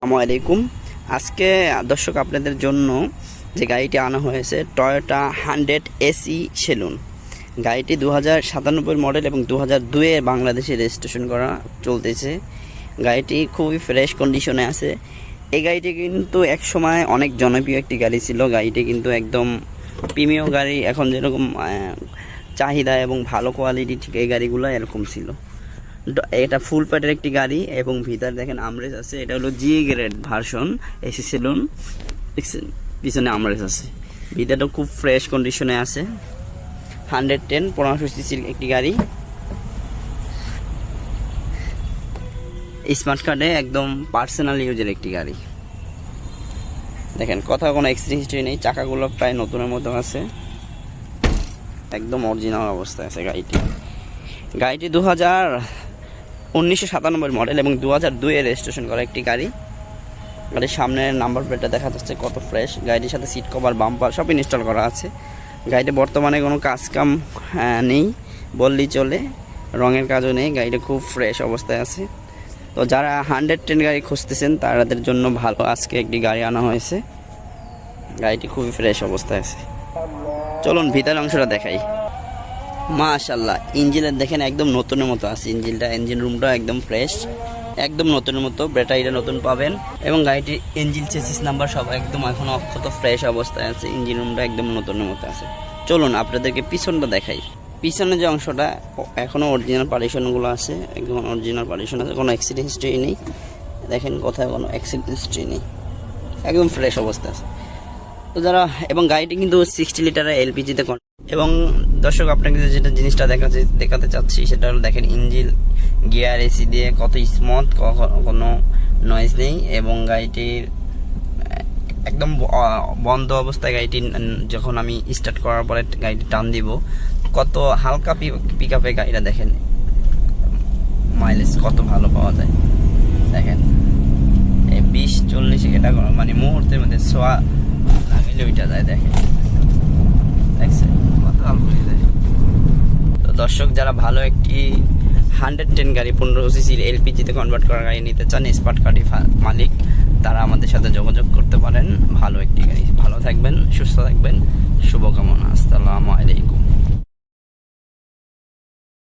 আসসালামু আলাইকুম। আজকে দর্শক আপনাদের জন্য যে গাড়িটি আনা হয়েছে টয়োটা 100 এসি সেলুন। গাড়িটি 2097 মডেল এবং 2002-এ বাংলাদেশে রেজিস্ট্রেশন করা চলতেছে। গাড়িটি খুবই ফ্রেশ কন্ডিশনে আছে। এই গাড়িটি কিন্তু এক সময় অনেক জনপ্রিয় একটি গাড়ি ছিল। গাড়িটি কিন্তু একদম প্রিমিয়াম গাড়ি, এখন যেরকম চাহিদা এবং ভালো কোয়ালিটি ঠিক এই গাড়িগুলো এরকম ছিল। এটা ফুল প্যাটের একটি গাড়ি এবং ভিতরে দেখেন আমরেজ আছে। এটা হলো জি গ্রেড ভার্সন এসি সেলুন। পিছনে আমরেজ আছে। ভিতরটা খুব ফ্রেশ কন্ডিশনে আছে। 110 1500 সিসির একটি গাড়ি। স্মার্ট কার্ডে একদম পার্সোনাল ইউজের একটি গাড়ি। দেখেন কোথাও কোনো অ্যাক্সিডেন্ট হিস্ট্রি নেই। চাকাগুলো প্রায় নতুনের মতো আছে, একদম অরিজিনাল অবস্থায় আছে গাড়িটি 1997 মডেল এবং 2002-এ রেজিস্ট্রেশন করা একটি গাড়ি। গাড়ির সামনের নাম্বার প্লেটটা দেখা যাচ্ছে কত ফ্রেশ। গাড়িটির সাথে সিট কভার, বাম্পার সব ইনস্টল করা আছে। গাড়িতে বর্তমানে কোনো কাজকাম নেই বললেই চলে, রঙের কাজও নেই। গাড়িটা খুব ফ্রেশ অবস্থায় আছে। তো যারা 110 গাড়ি খুঁজতেছেন তাদের জন্য ভালো আজকে একটি গাড়ি আনা হয়েছে। গাড়িটি খুবই ফ্রেশ অবস্থায় আছে। চলুন ভিতরের অংশটা দেখাই। মাশাআল্লাহ, ইঞ্জিনের দেখেন একদম নতুনের মতো আছে। ইঞ্জিন রুমটা একদম ফ্রেশ, একদম নতুনের মতো। ব্যাটারিটা নতুন পাবেন এবং গাড়িটির ইঞ্জিন চেসিস নাম্বার সব একদম এখনও অক্ষত ফ্রেশ অবস্থায় আছে। ইঞ্জিন রুমটা একদম নতুনের মতো আছে। চলুন আপনাদেরকে পিছনটা দেখাই। পিছনে যে অংশটা এখনও অরিজিনাল পার্টিশনগুলো আছে, একদম অরিজিনাল পার্টিশন আছে, কোনো অ্যাক্সিডেন্ট হিস্ট্রি নেই। দেখেন কোথায় কোনো অ্যাক্সিডেন্ট হিস্ট্রি নেই, একদম ফ্রেশ অবস্থা আছে। তো যারা এবং গাড়িটি কিন্তু 60 লিটারের এলপিজিতে। এবং দর্শক আপনাকে যেটা জিনিসটা দেখাতে চাচ্ছি সেটা হলো দেখেন ইঞ্জিন, গিয়ার, এসি দিয়ে কত স্মুথ, কোনো নয়েজ নেই। এবং গাড়িটির একদম বন্ধ অবস্থায় গাড়িটি যখন আমি স্টার্ট করার পরে গাড়িটি টান দিব, কত হালকা পিক আপে গাড়িটা দেখেন, মাইলেজ কত ভালো পাওয়া যায়। দেখেন 20-40 এটা মানে মুহূর্তের মধ্যে সোয়া লাগাইলে ওইটা যায়। দেখেন দেখছেন কত ভালো যায়। তো দর্শক যারা ভালো একটি 110 গাড়ি 1500 সিসির এলপিজিতে কনভার্ট করা গাড়ি নিতে চান, স্মার্ট কার্ডি মালিক, তারা আমাদের সাথে যোগাযোগ করতে পারেন। ভালো একটি গাড়ি। ভালো থাকবেন, সুস্থ থাকবেন, শুভকামনা। আসসালামু আলাইকুম।